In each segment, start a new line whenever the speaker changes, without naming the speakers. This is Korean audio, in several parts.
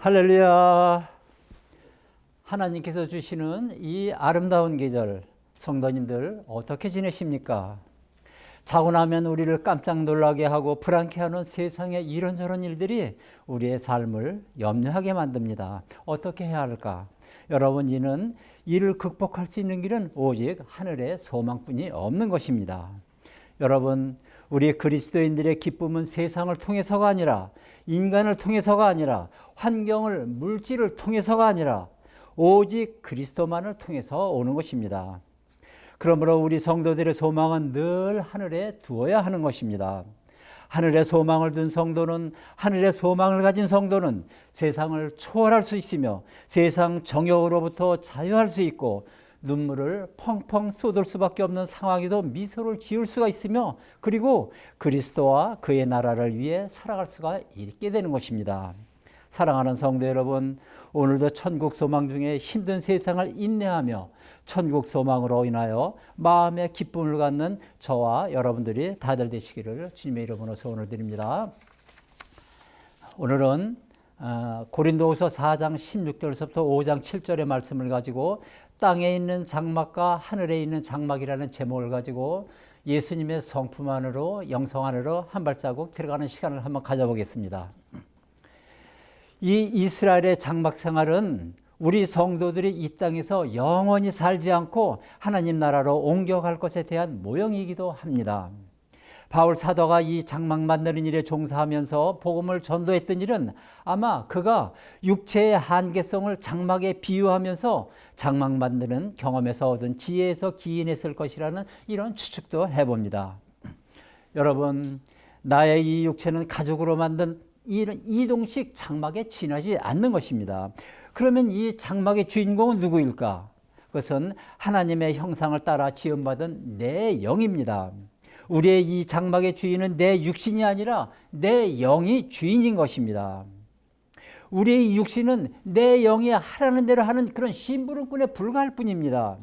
할렐루야. 하나님께서 주시는 이 아름다운 계절, 성도님들 어떻게 지내십니까? 자고 나면 우리를 깜짝 놀라게 하고 불안케 하는 세상의 이런저런 일들이 우리의 삶을 염려하게 만듭니다. 어떻게 해야 할까? 여러분, 이를 극복할 수 있는 길은 오직 하늘의 소망뿐이 없는 것입니다. 여러분, 우리 그리스도인들의 기쁨은 세상을 통해서가 아니라, 인간을 통해서가 아니라, 환경을, 물질을 통해서가 아니라 오직 그리스도만을 통해서 오는 것입니다. 그러므로 우리 성도들의 소망은 늘 하늘에 두어야 하는 것입니다. 하늘의 소망을 둔 성도는, 하늘의 소망을 가진 성도는 세상을 초월할 수 있으며 세상 정욕으로부터 자유할 수 있고 눈물을 펑펑 쏟을 수밖에 없는 상황에도 미소를 지을 수가 있으며, 그리고 그리스도와 그의 나라를 위해 살아갈 수가 있게 되는 것입니다. 사랑하는 성도 여러분, 오늘도 천국 소망 중에 힘든 세상을 인내하며 천국 소망으로 인하여 마음의 기쁨을 갖는 저와 여러분들이 다들 되시기를 주님의 이름으로 소원을 드립니다. 오늘은 고린도후서 4장 16절에서부터 5장 7절의 말씀을 가지고 땅에 있는 장막과 하늘에 있는 장막이라는 제목을 가지고 예수님의 성품 안으로, 영성 안으로 한 발자국 들어가는 시간을 한번 가져보겠습니다. 이 이스라엘의 장막 생활은 우리 성도들이 이 땅에서 영원히 살지 않고 하나님 나라로 옮겨갈 것에 대한 모형이기도 합니다. 바울 사도가 이 장막 만드는 일에 종사하면서 복음을 전도했던 일은 아마 그가 육체의 한계성을 장막에 비유하면서 장막 만드는 경험에서 얻은 지혜에서 기인했을 것이라는 이런 추측도 해봅니다. 여러분, 나의 이 육체는 가죽으로 만든 이동식 장막에 지나지 않는 것입니다. 그러면 이 장막의 주인공은 누구일까? 그것은 하나님의 형상을 따라 지음받은 내 영입니다. 우리의 이 장막의 주인은 내 육신이 아니라 내 영이 주인인 것입니다. 우리의 육신은 내 영이 하라는 대로 하는 그런 심부름꾼에 불과할 뿐입니다.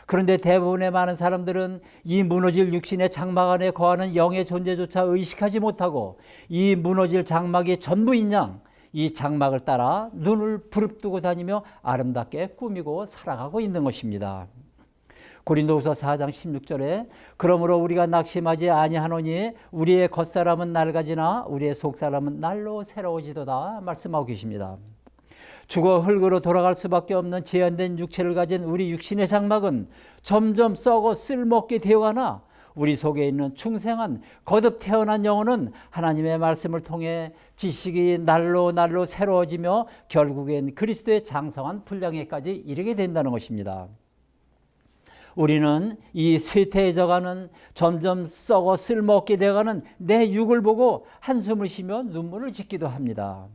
그런데 대부분의 많은 사람들은 이 무너질 육신의 장막 안에 거하는 영의 존재조차 의식하지 못하고 이 무너질 장막이 전부인 양, 이 장막을 따라 눈을 부릅뜨고 다니며 아름답게 꾸미고 살아가고 있는 것입니다. 고린도후서 4장 16절에 그러므로 우리가 낙심하지 아니하노니 우리의 겉사람은 낡아지나 우리의 속사람은 날로 새로워지도다 말씀하고 계십니다. 죽어 흙으로 돌아갈 수밖에 없는 제한된 육체를 가진 우리 육신의 장막은 점점 썩어 쓸모없게 되어가나 우리 속에 있는 충생한 거듭 태어난 영혼은 하나님의 말씀을 통해 지식이 날로 새로워지며 결국엔 그리스도의 장성한 분량에까지 이르게 된다는 것입니다. 우리는 이 쇠퇴해져가는, 점점 썩어 쓸모없게 되어가는 내 육을 보고 한숨을 쉬며 눈물을 짓기도 합니다.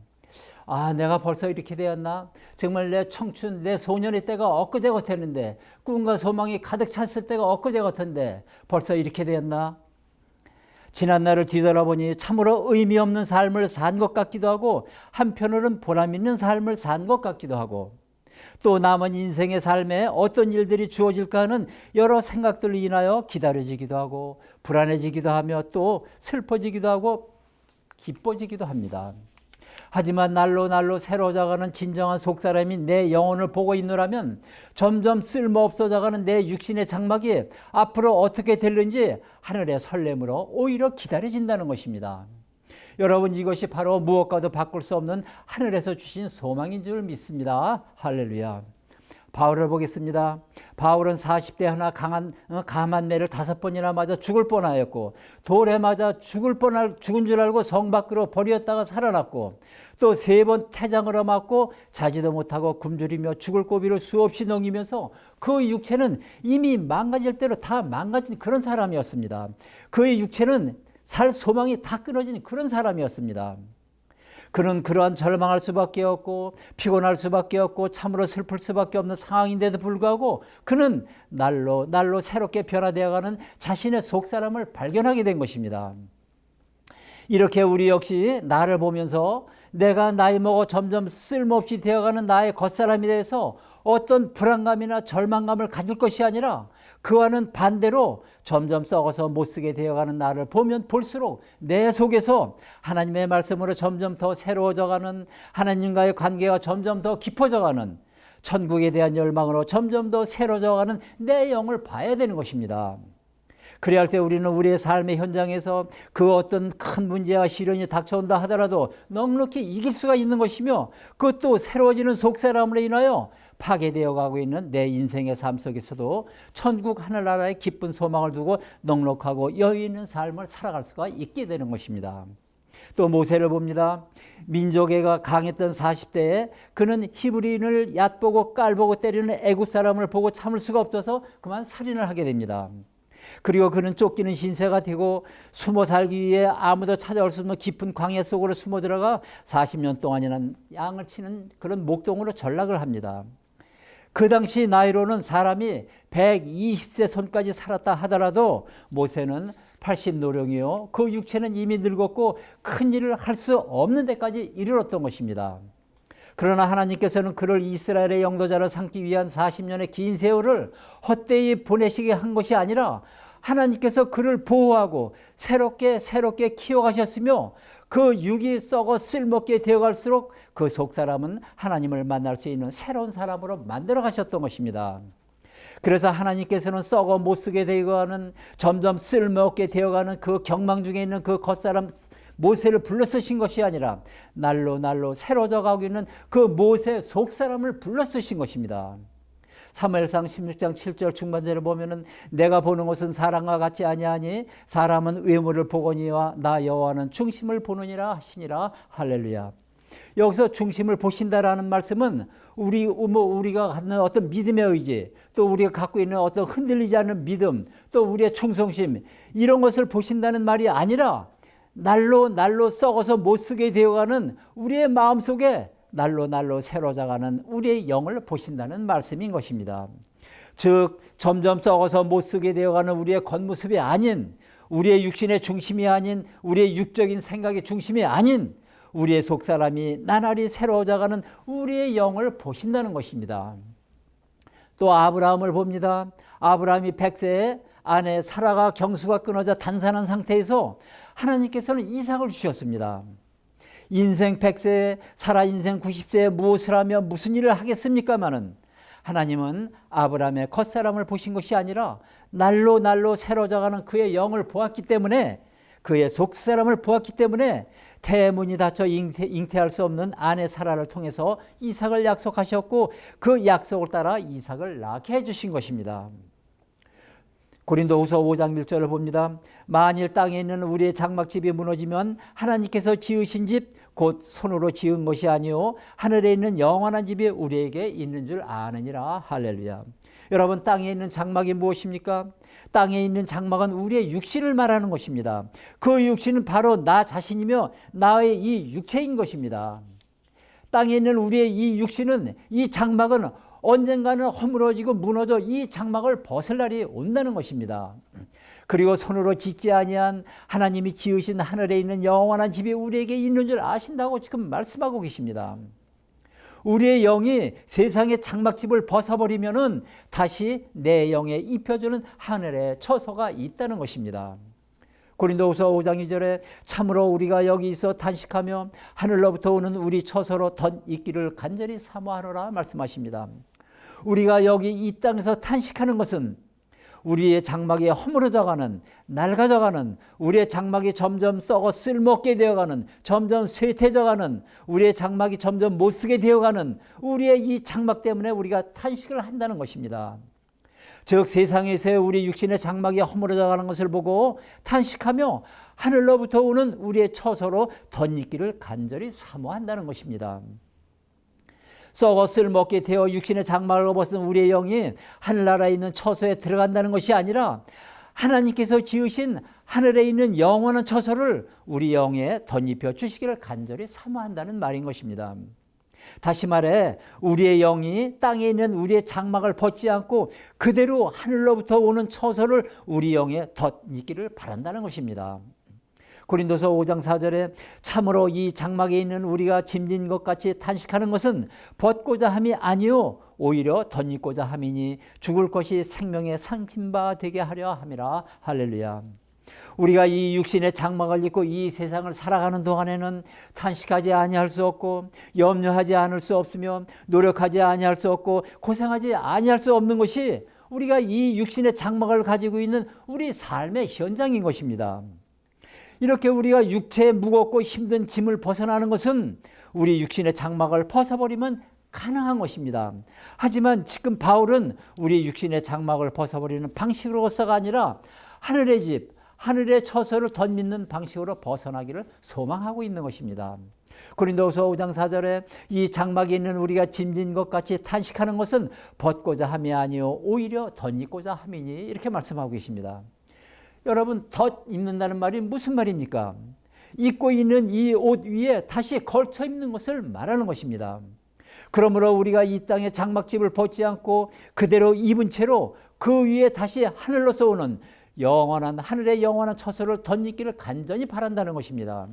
아, 내가 벌써 이렇게 되었나? 정말 내 청춘, 내 소년의 때가 엊그제 같았는데, 꿈과 소망이 가득 찼을 때가 엊그제 같은데 벌써 이렇게 되었나? 지난 날을 뒤돌아보니 참으로 의미 없는 삶을 산 것 같기도 하고, 한편으로는 보람 있는 삶을 산 것 같기도 하고, 또 남은 인생의 삶에 어떤 일들이 주어질까 하는 여러 생각들로 인하여 기다려지기도 하고, 불안해지기도 하며 또 슬퍼지기도 하고 기뻐지기도 합니다. 하지만 날로 새로워져가는 진정한 속사람이 내 영혼을 보고 있노라면 점점 쓸모없어져가는 내 육신의 장막이 앞으로 어떻게 될는지 하늘의 설렘으로 오히려 기다려진다는 것입니다. 여러분, 이것이 바로 무엇과도 바꿀 수 없는 하늘에서 주신 소망인 줄 믿습니다. 할렐루야. 바울을 보겠습니다. 바울은 40대 하나 감한 매를 5번이나 맞아 죽을 뻔하였고, 돌에 맞아 죽은 줄 알고 성 밖으로 버렸다가 살아났고, 또 3번 태장으로 맞고 자지도 못하고 굶주리며 죽을 고비를 수없이 넘기면서 그 육체는 이미 망가질 대로 다 망가진 그런 사람이었습니다. 그의 육체는 살 소망이 다 끊어진 그런 사람이었습니다. 그는 그러한 절망할 수밖에 없고 피곤할 수밖에 없고 참으로 슬플 수밖에 없는 상황인데도 불구하고 그는 날로 새롭게 변화되어가는 자신의 속사람을 발견하게 된 것입니다. 이렇게 우리 역시 나를 보면서 내가 나이 먹어 점점 쓸모없이 되어가는 나의 겉사람에 대해서 어떤 불안감이나 절망감을 가질 것이 아니라 그와는 반대로 점점 썩어서 못쓰게 되어가는 나를 보면 볼수록 내 속에서 하나님의 말씀으로 점점 더 새로워져가는, 하나님과의 관계가 점점 더 깊어져가는, 천국에 대한 열망으로 점점 더 새로워져가는 내 영을 봐야 되는 것입니다. 그래야 할 때 우리는 우리의 삶의 현장에서 그 어떤 큰 문제와 시련이 닥쳐온다 하더라도 넉넉히 이길 수가 있는 것이며, 그것도 새로워지는 속사람으로 인하여 파괴되어 가고 있는 내 인생의 삶 속에서도 천국 하늘나라의 기쁜 소망을 두고 넉넉하고 여유 있는 삶을 살아갈 수가 있게 되는 것입니다. 또 모세를 봅니다. 민족애가 강했던 40대에 그는 히브리인을 얕보고 깔보고 때리는 애굽 사람을 보고 참을 수가 없어서 그만 살인을 하게 됩니다. 그리고 그는 쫓기는 신세가 되고 숨어 살기 위해 아무도 찾아올 수 없는 깊은 광야 속으로 숨어 들어가 40년 동안이나 양을 치는 그런 목동으로 전락을 합니다. 그 당시 나이로는 사람이 120세 선까지 살았다 하더라도 모세는 80노령이요, 그 육체는 이미 늙었고 큰 일을 할 수 없는 데까지 이르렀던 것입니다. 그러나 하나님께서는 그를 이스라엘의 영도자로 삼기 위한 40년의 긴 세월을 헛되이 보내시게 한 것이 아니라 하나님께서 그를 보호하고 새롭게 키워가셨으며, 그 육이 썩어 쓸먹게 되어갈수록 그 속사람은 하나님을 만날 수 있는 새로운 사람으로 만들어 가셨던 것입니다. 그래서 하나님께서는 썩어 못쓰게 되어가는, 점점 쓸모없게 되어가는 그 경망 중에 있는 그 겉사람 모세를 불러 쓰신 것이 아니라 날로 새로워져 가고 있는 그 모세 속사람을 불러 쓰신 것입니다. 사무엘상 16장 7절 중반절에 보면은 내가 보는 것은 사람과 같지 아니하니 사람은 외모를 보거니와 나 여호와는 중심을 보느니라 하시니라. 할렐루야. 여기서 중심을 보신다라는 말씀은 우리가 갖는 어떤 믿음의 의지, 또 우리가 갖고 있는 어떤 흔들리지 않는 믿음, 또 우리의 충성심, 이런 것을 보신다는 말이 아니라 날로 썩어서 못쓰게 되어가는 우리의 마음속에 날로 새로워져가는 우리의 영을 보신다는 말씀인 것입니다. 즉 점점 썩어서 못쓰게 되어가는 우리의 겉모습이 아닌, 우리의 육신의 중심이 아닌, 우리의 육적인 생각의 중심이 아닌 우리의 속사람이 나날이 새로워져가는 우리의 영을 보신다는 것입니다. 또 아브라함을 봅니다. 아브라함이 100세에 아내 사라가 경수가 끊어져 단산한 상태에서 하나님께서는 이삭을 주셨습니다. 인생 100세에 사라 인생 90세에 무엇을 하며 무슨 일을 하겠습니까마는 하나님은 아브라함의 겉사람을 보신 것이 아니라 날로 새로워져가는 그의 영을 보았기 때문에, 그의 속사람을 보았기 때문에 태문이 닫혀 잉태할 수 없는 아내 사라를 통해서 이삭을 약속하셨고, 그 약속을 따라 이삭을 낳게 해주신 것입니다. 고린도후서 5장 1절을 봅니다. 만일 땅에 있는 우리의 장막집이 무너지면 하나님께서 지으신 집 곧 손으로 지은 것이 아니요 하늘에 있는 영원한 집이 우리에게 있는 줄 아느니라. 할렐루야. 여러분, 땅에 있는 장막이 무엇입니까? 땅에 있는 장막은 우리의 육신을 말하는 것입니다. 그 육신은 바로 나 자신이며 나의 이 육체인 것입니다. 땅에 있는 우리의 이 육신은, 이 장막은 언젠가는 허물어지고 무너져 이 장막을 벗을 날이 온다는 것입니다. 그리고 손으로 짓지 아니한 하나님이 지으신 하늘에 있는 영원한 집이 우리에게 있는 줄 아신다고 지금 말씀하고 계십니다. 우리의 영이 세상의 장막집을 벗어버리면은 다시 내 영에 입혀주는 하늘의 처소가 있다는 것입니다. 고린도후서 5장 2절에 참으로 우리가 여기 있어 탄식하며 하늘로부터 오는 우리 처소로 덧 있기를 간절히 사모하노라 말씀하십니다. 우리가 여기 이 땅에서 탄식하는 것은 우리의 장막이 허물어져가는, 낡아져가는, 우리의 장막이 점점 썩어 쓸모없게 되어가는, 점점 쇠퇴져가는, 우리의 장막이 점점 못쓰게 되어가는 우리의 이 장막 때문에 우리가 탄식을 한다는 것입니다. 즉 세상에서의 우리 육신의 장막이 허물어져가는 것을 보고 탄식하며 하늘로부터 오는 우리의 처소로 덧입기를 간절히 사모한다는 것입니다. 썩어 쓸모없게 되어 육신의 장막을 벗은 우리의 영이 하늘나라에 있는 처소에 들어간다는 것이 아니라 하나님께서 지으신 하늘에 있는 영원한 처소를 우리 영에 덧입혀 주시기를 간절히 사모한다는 말인 것입니다. 다시 말해 우리의 영이 땅에 있는 우리의 장막을 벗지 않고 그대로 하늘로부터 오는 처소를 우리 영에 덧입기를 바란다는 것입니다. 고린도서 5장 4절에 참으로 이 장막에 있는 우리가 짐진 것 같이 탄식하는 것은 벗고자 함이 아니요 오히려 덧입고자 함이니 죽을 것이 생명의 삼킨 바 되게 하려 함이라. 할렐루야. 우리가 이 육신의 장막을 입고 이 세상을 살아가는 동안에는 탄식하지 아니할 수 없고 염려하지 않을 수 없으며 노력하지 아니할 수 없고 고생하지 아니할 수 없는 것이 우리가 이 육신의 장막을 가지고 있는 우리 삶의 현장인 것입니다. 이렇게 우리가 육체에 무겁고 힘든 짐을 벗어나는 것은 우리 육신의 장막을 벗어버리면 가능한 것입니다. 하지만 지금 바울은 우리 육신의 장막을 벗어버리는 방식으로서가 아니라 하늘의 집, 하늘의 처소를 덧입는 방식으로 벗어나기를 소망하고 있는 것입니다. 고린도후서 5장 4절에 이 장막에 있는 우리가 짐진 것 같이 탄식하는 것은 벗고자 함이 아니요 오히려 덧입고자 함이니 이렇게 말씀하고 계십니다. 여러분, 덧입는다는 말이 무슨 말입니까? 입고 있는 이 옷 위에 다시 걸쳐 입는 것을 말하는 것입니다. 그러므로 우리가 이 땅의 장막집을 벗지 않고 그대로 입은 채로 그 위에 다시 하늘로서 오는 영원한 하늘의 영원한 처소를 덧입기를 간절히 바란다는 것입니다.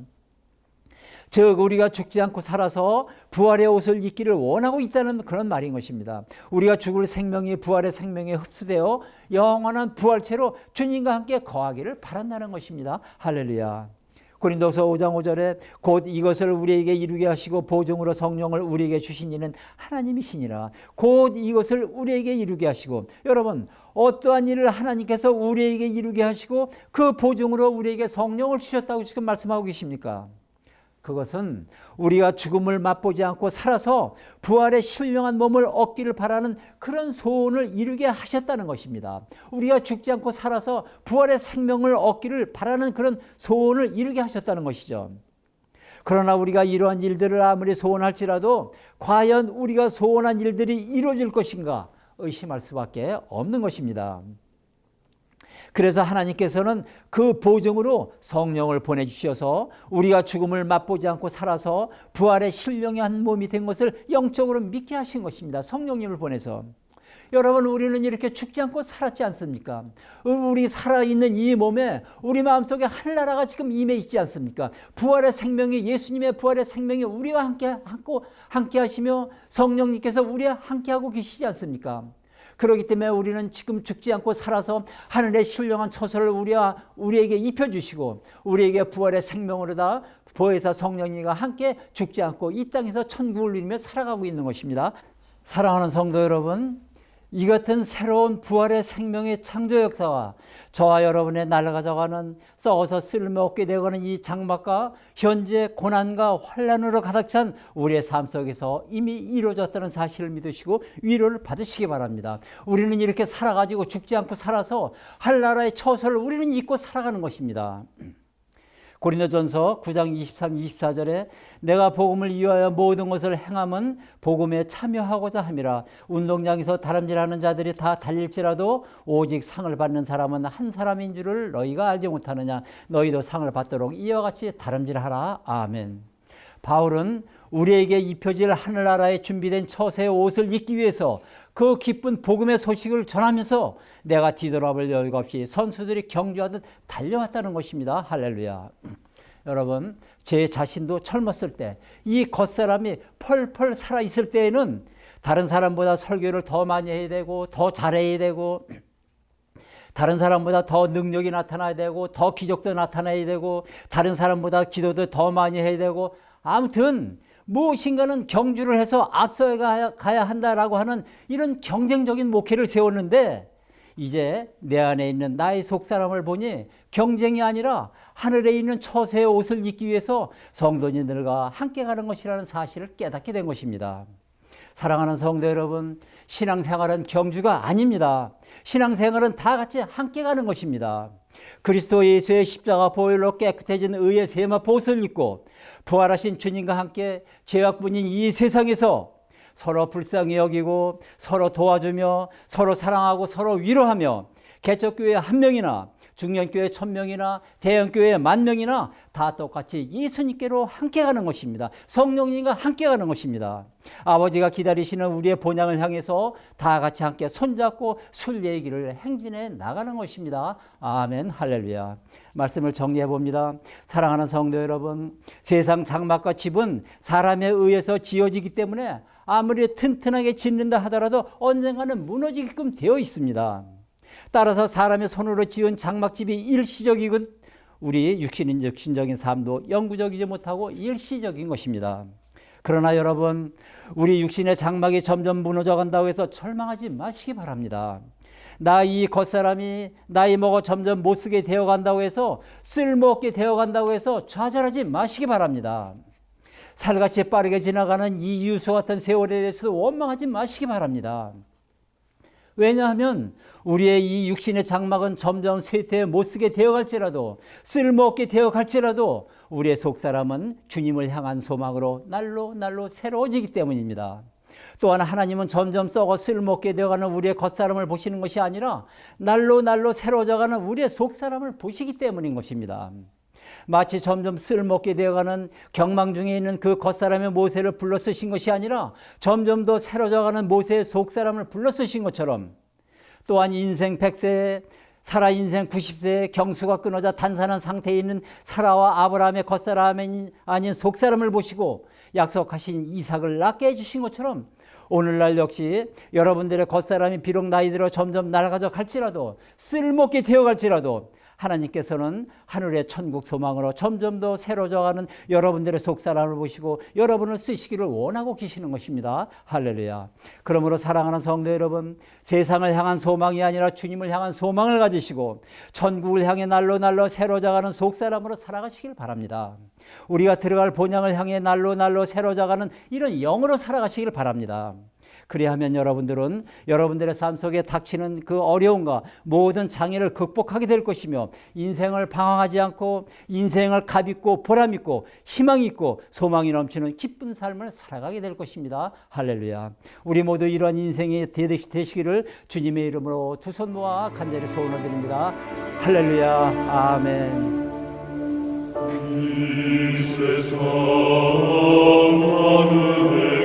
즉 우리가 죽지 않고 살아서 부활의 옷을 입기를 원하고 있다는 그런 말인 것입니다. 우리가 죽을 생명이 부활의 생명에 흡수되어 영원한 부활체로 주님과 함께 거하기를 바란다는 것입니다. 할렐루야. 고린도서 5장 5절에 곧 이것을 우리에게 이루게 하시고 보증으로 성령을 우리에게 주신 이는 하나님이시니라. 곧 이것을 우리에게 이루게 하시고, 여러분 어떠한 일을 하나님께서 우리에게 이루게 하시고 그 보증으로 우리에게 성령을 주셨다고 지금 말씀하고 계십니까? 그것은 우리가 죽음을 맛보지 않고 살아서 부활의 신령한 몸을 얻기를 바라는 그런 소원을 이루게 하셨다는 것입니다. 우리가 죽지 않고 살아서 부활의 생명을 얻기를 바라는 그런 소원을 이루게 하셨다는 것이죠. 그러나 우리가 이러한 일들을 아무리 소원할지라도 과연 우리가 소원한 일들이 이루어질 것인가 의심할 수밖에 없는 것입니다. 그래서 하나님께서는 그 보증으로 성령을 보내주셔서 우리가 죽음을 맛보지 않고 살아서 부활의 신령한 몸이 된 것을 영적으로 믿게 하신 것입니다. 성령님을 보내서. 여러분, 우리는 이렇게 죽지 않고 살았지 않습니까? 우리 살아있는 이 몸에 우리 마음속에 하늘나라가 지금 임해 있지 않습니까? 부활의 생명이, 예수님의 부활의 생명이 우리와 함께 하시며 성령님께서 우리와 함께하고 계시지 않습니까? 그렇기 때문에 우리는 지금 죽지 않고 살아서 하늘의 신령한 처소를 우리에게 입혀주시고 우리에게 부활의 생명으로다 보혜사 성령님과 함께 죽지 않고 이 땅에서 천국을 누리며 살아가고 있는 것입니다. 사랑하는 성도 여러분, 이 같은 새로운 부활의 생명의 창조 역사와 저와 여러분의 날아가져가는 썩어서 쓸모없게 되어가는 이 장막과 현재 고난과 환난으로 가득 찬 우리의 삶 속에서 이미 이루어졌다는 사실을 믿으시고 위로를 받으시기 바랍니다. 우리는 이렇게 살아가지고 죽지 않고 살아서 하늘나라의 처소를 우리는 잊고 살아가는 것입니다. 고린도전서 9장 23, 24절에 내가 복음을 위하여 모든 것을 행함은 복음에 참여하고자 함이라. 운동장에서 다름질하는 자들이 다 달릴지라도 오직 상을 받는 사람은 한 사람인 줄을 너희가 알지 못하느냐. 너희도 상을 받도록 이와 같이 다름질하라. 아멘. 바울은 우리에게 입혀질 하늘나라에 준비된 처세의 옷을 입기 위해서 그 기쁜 복음의 소식을 전하면서 내가 뒤돌아볼 여유가 없이 선수들이 경주하듯 달려왔다는 것입니다. 할렐루야. 여러분, 제 자신도 젊었을 때 이 겉사람이 펄펄 살아있을 때에는 다른 사람보다 설교를 더 많이 해야 되고 더 잘해야 되고 다른 사람보다 더 능력이 나타나야 되고 더 기적도 나타나야 되고 다른 사람보다 기도도 더 많이 해야 되고 아무튼 무엇인가는 경주를 해서 앞서가야 한다라고 하는 이런 경쟁적인 목회를 세웠는데 이제 내 안에 있는 나의 속사람을 보니 경쟁이 아니라 하늘에 있는 처세의 옷을 입기 위해서 성도님들과 함께 가는 것이라는 사실을 깨닫게 된 것입니다. 사랑하는 성도 여러분, 신앙생활은 경주가 아닙니다. 신앙생활은 다 같이 함께 가는 것입니다. 그리스도 예수의 십자가 보혈로 깨끗해진 의의 세마포 옷을 입고 부활하신 주님과 함께 죄악분인 이 세상에서 서로 불쌍히 여기고 서로 도와주며 서로 사랑하고 서로 위로하며 개척교회 한 명이나 중년교회 1000명이나 대형교회 10,000명이나 다 똑같이 예수님께로 함께 가는 것입니다. 성령님과 함께 가는 것입니다. 아버지가 기다리시는 우리의 본향을 향해서 다 같이 함께 손잡고 순례의 길을 행진해 나가는 것입니다. 아멘, 할렐루야. 말씀을 정리해 봅니다. 사랑하는 성도 여러분, 세상 장막과 집은 사람에 의해서 지어지기 때문에 아무리 튼튼하게 짓는다 하더라도 언젠가는 무너지게끔 되어 있습니다. 따라서 사람의 손으로 지은 장막집이 일시적이고 우리 육신적인 삶도 영구적이지 못하고 일시적인 것입니다. 그러나 여러분, 우리 육신의 장막이 점점 무너져 간다고 해서 절망하지 마시기 바랍니다. 나 이 겉사람이 나이 먹어 점점 못쓰게 되어간다고 해서 쓸모없게 되어간다고 해서 좌절하지 마시기 바랍니다. 살같이 빠르게 지나가는 이 유수 같은 세월에 대해서도 원망하지 마시기 바랍니다. 왜냐하면 우리의 이 육신의 장막은 점점 쇠퇴해 못쓰게 되어갈지라도 쓸모없게 되어갈지라도 우리의 속사람은 주님을 향한 소망으로 날로 새로워지기 때문입니다. 또한 하나님은 점점 썩어 쓸모없게 되어가는 우리의 겉사람을 보시는 것이 아니라 날로 새로워져가는 우리의 속사람을 보시기 때문인 것입니다. 마치 점점 쓸모없게 되어가는 경망 중에 있는 그 겉사람의 모세를 불러 쓰신 것이 아니라 점점 더 새로워져가는 모세의 속사람을 불러 쓰신 것처럼, 또한 인생 100세, 사라 인생 90세에 경수가 끊어져 단산한 상태에 있는 사라와 아브라함의 겉사람이 아닌 속사람을 보시고 약속하신 이삭을 낳게 해주신 것처럼, 오늘날 역시 여러분들의 겉사람이 비록 나이 들어 점점 낡아져 갈지라도 쓸모없게 되어갈지라도 하나님께서는 하늘의 천국 소망으로 점점 더 새로워져가는 여러분들의 속사람을 보시고 여러분을 쓰시기를 원하고 계시는 것입니다. 할렐루야. 그러므로 사랑하는 성도 여러분, 세상을 향한 소망이 아니라 주님을 향한 소망을 가지시고 천국을 향해 날로 새로워져가는 속사람으로 살아가시길 바랍니다. 우리가 들어갈 본향을 향해 날로 새로워져가는 이런 영으로 살아가시길 바랍니다. 그리하면 여러분들은 여러분들의 삶 속에 닥치는 그 어려움과 모든 장애를 극복하게 될 것이며 인생을 방황하지 않고 인생을 값있고 보람있고 희망있고 소망이 넘치는 기쁜 삶을 살아가게 될 것입니다. 할렐루야. 우리 모두 이러한 인생이 되시기를 주님의 이름으로 두 손 모아 간절히 소원을 드립니다. 할렐루야. 아멘. 이 세상 하늘에